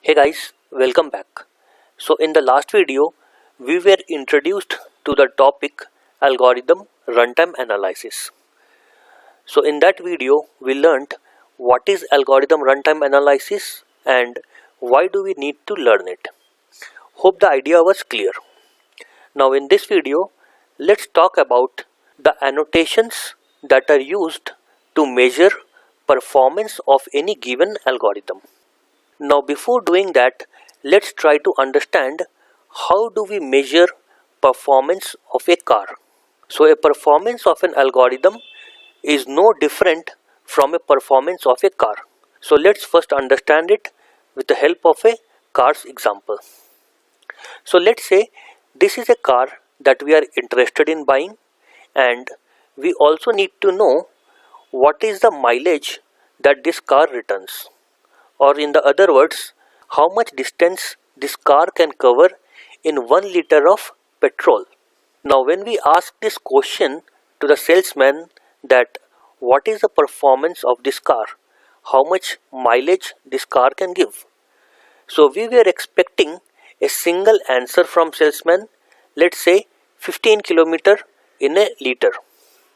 Hey guys, welcome back. So in the last video, we were introduced to the topic algorithm runtime analysis. So in that video, we learned what is algorithm runtime analysis and why do we need to learn it. Hope the idea was clear. Now in this video, let's talk about the annotations that are used to measure performance of any given algorithm. Now before doing that, let's try to understand how do we measure performance of a car. So a performance of an algorithm is no different from a performance of a car. So let's first understand it with the help of a car's example. So let's say this is a car that we are interested in buying, and we also need to know what is the mileage that this car returns, or in the other words, how much distance this car can cover in 1 liter of petrol. Now when we ask this question to the salesman that what is the performance of this car, how much mileage this car can give, so we were expecting a single answer from salesman, let's say 15 kilometer in a liter.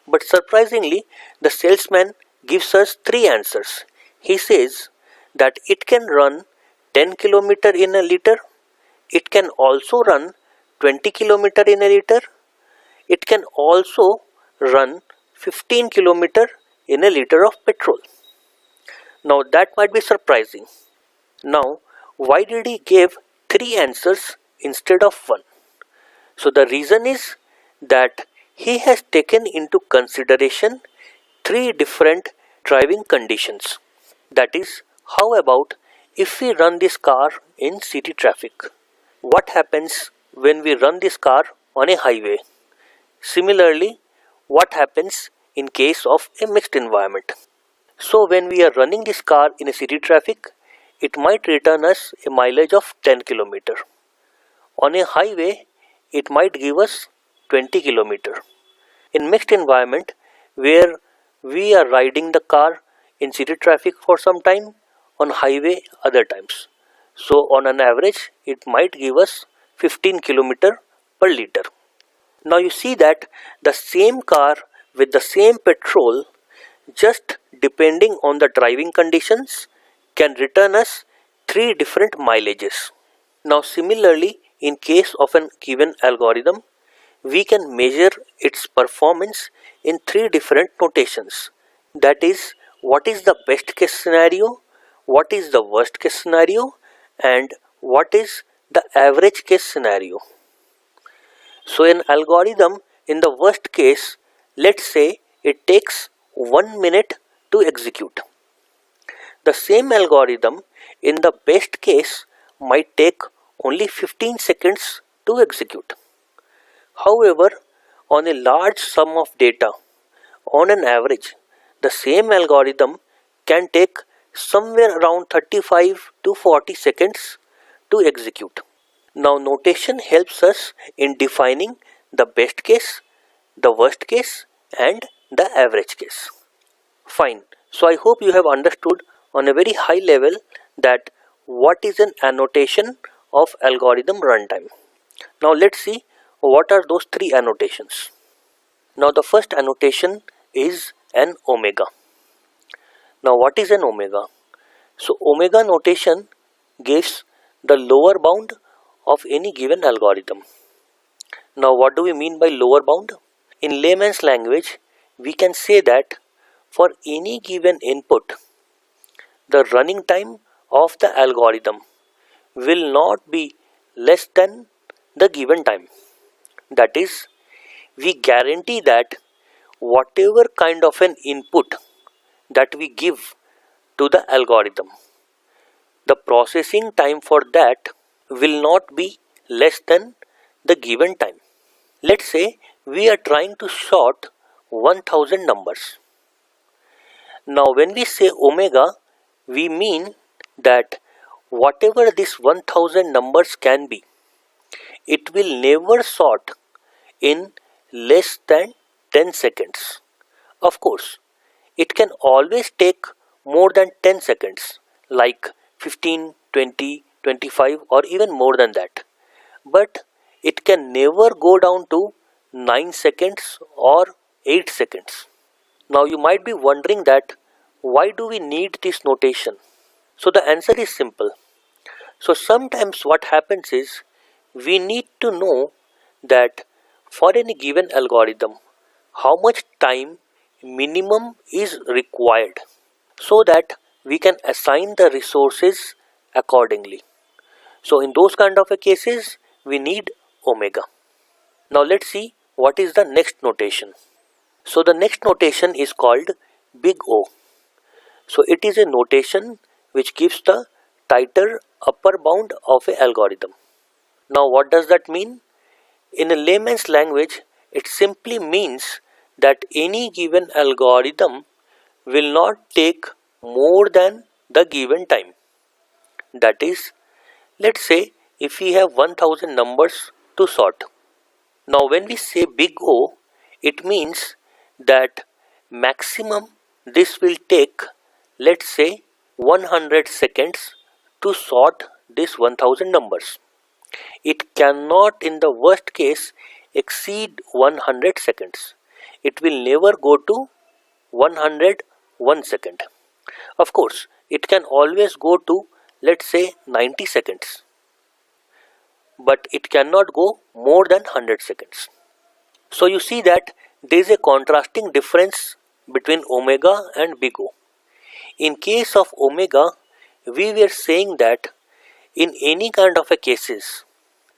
But surprisingly, the salesman gives us three answers. He says that it can run 10 kilometer in a liter, it can also run 20 kilometer in a liter, it can also run 15 kilometer in a liter of petrol. Now that might be surprising. Now why did he give three answers instead of one? So the reason is that he has taken into consideration three different driving conditions. That is, how about if we run this car in city traffic? What happens when we run this car on a highway? Similarly, what happens in case of a mixed environment? So when we are running this car in a city traffic, it might return us a mileage of 10 km. On a highway, it might give us 20 km. In mixed environment, where we are riding the car in city traffic for some time, on highway other times. So on an average, it might give us 15 km per liter. Now you see that the same car with the same petrol, just depending on the driving conditions, can return us three different mileages. Now similarly, in case of an given algorithm, we can measure its performance in three different notations. That is, what is the best case scenario, what is the worst case scenario, and what is the average case scenario. So an algorithm in the worst case, let's say it takes 1 minute to execute. The same algorithm in the best case might take only 15 seconds to execute. However, on a large sum of data, on an average, the same algorithm can take somewhere around 35 to 40 seconds to execute. Now notation helps us in defining the best case, the worst case, and the average case. Fine. So I hope you have understood on a very high level that what is an annotation of algorithm runtime. Now let's see what are those three annotations. Now the first annotation is an omega. Now what is an omega? So omega notation gives the lower bound of any given algorithm. Now what do we mean by lower bound? In layman's language, we can say that for any given input, the running time of the algorithm will not be less than the given time. That is, we guarantee that whatever kind of an input that we give to the algorithm, the processing time for that will not be less than the given time. Let's say we are trying to sort 1000 numbers. Now when we say omega, we mean that whatever this 1000 numbers can be, it will never sort in less than 10 seconds. Of course, it can always take more than 10 seconds, like 15, 20 25 or even more than that. But it can never go down to 9 seconds or 8 seconds. Now you might be wondering that why do we need this notation? So the answer is simple. So sometimes what happens is we need to know that for any given algorithm how much time minimum is required so that we can assign the resources accordingly. So in those kind of cases we need omega. Now let's see what is the next notation. So the next notation is called big O. So it is a notation which gives the tighter upper bound of a algorithm. Now what does that mean? In a layman's language, it simply means that any given algorithm will not take more than the given time. That is, let's say if we have 1000 numbers to sort. Now when we say big O, it means that maximum this will take, let's say, 100 seconds to sort this 1000 numbers. It cannot in the worst case exceed 100 seconds. It will never go to 101 second. Of course, it can always go to, let's say, 90 seconds. But it cannot go more than 100 seconds. So you see that there is a contrasting difference between omega and big O. In case of omega, we were saying that in any kind of a cases,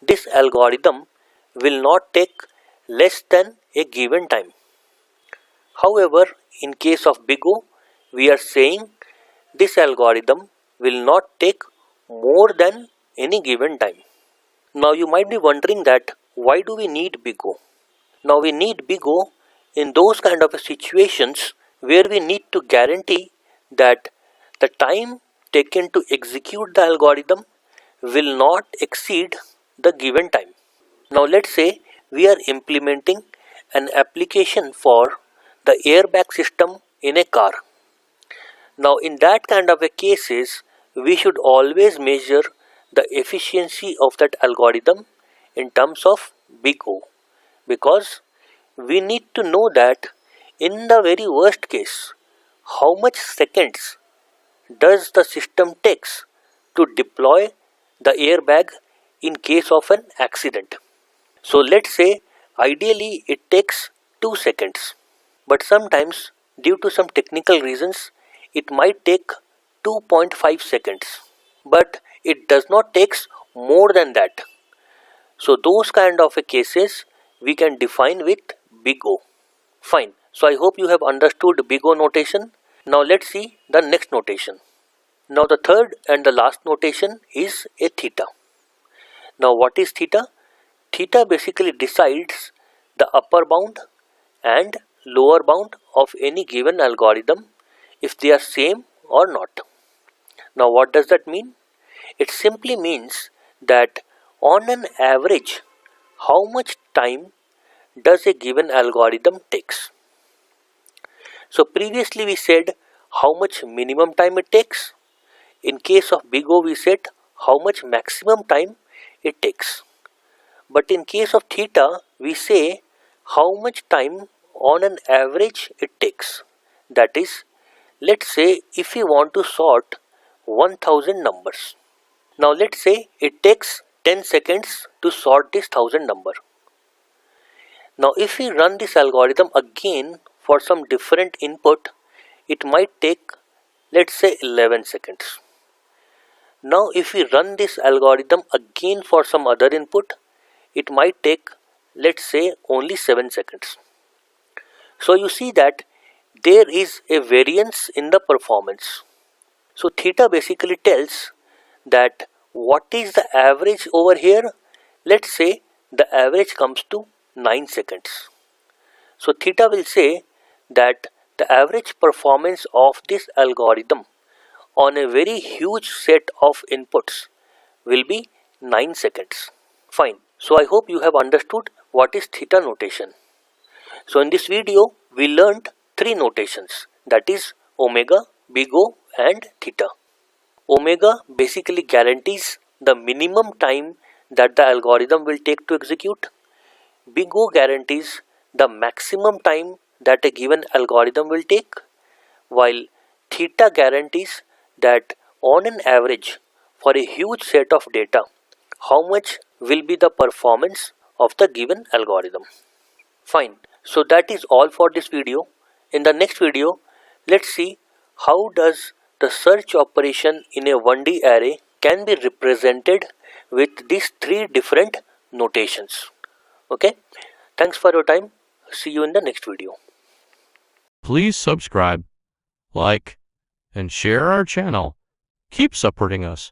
this algorithm will not take less than a given time. However, in case of big O, we are saying this algorithm will not take more than any given time. Now you might be wondering that why do we need big O? Now we need big O in those kind of situations where we need to guarantee that the time taken to execute the algorithm will not exceed the given time. Now let's say we are implementing an application for the airbag system in a car. Now in that kind of a cases, we should always measure the efficiency of that algorithm in terms of big O, because we need to know that in the very worst case, how much seconds does the system takes to deploy the airbag in case of an accident. So let's say ideally it takes 2 seconds, but sometimes due to some technical reasons it might take 2.5 seconds, but it does not takes more than that. So those kind of cases we can define with big O. Fine. So I hope you have understood big O notation. Now let's see the next notation. Now the third and the last notation is a theta. Now what is theta? Theta basically decides the upper bound and lower bound of any given algorithm if they are same or not. Now what does that mean? It simply means that on an average how much time does a given algorithm takes. So previously we said how much minimum time it takes. In case of big O we said how much maximum time it takes. But in case of theta we say how much time on an average it takes. That is, let's say if we want to sort 1000 numbers. Now let's say it takes 10 seconds to sort this 1000 number. Now if we run this algorithm again for some different input, it might take, let's say, 11 seconds. Now if we run this algorithm again for some other input, it might take, let's say, only 7 seconds. So you see that there is a variance in the performance. So theta basically tells that what is the average over here. Let's say the average comes to 9 seconds. So theta will say that the average performance of this algorithm on a very huge set of inputs will be 9 seconds. Fine. So I hope you have understood what is theta notation. So in this video we learned 3 notations, that is omega, big O and theta. Omega basically guarantees the minimum time that the algorithm will take to execute. Big O guarantees the maximum time that a given algorithm will take, while theta guarantees that on an average for a huge set of data, how much will be the performance of the given algorithm. Fine, so that is all for this video. In the next video, let's see how does the search operation in a 1D array can be represented with these three different notations. Okay, thanks for your time. See you in the next video. Please subscribe, like, and share our channel. Keep supporting us.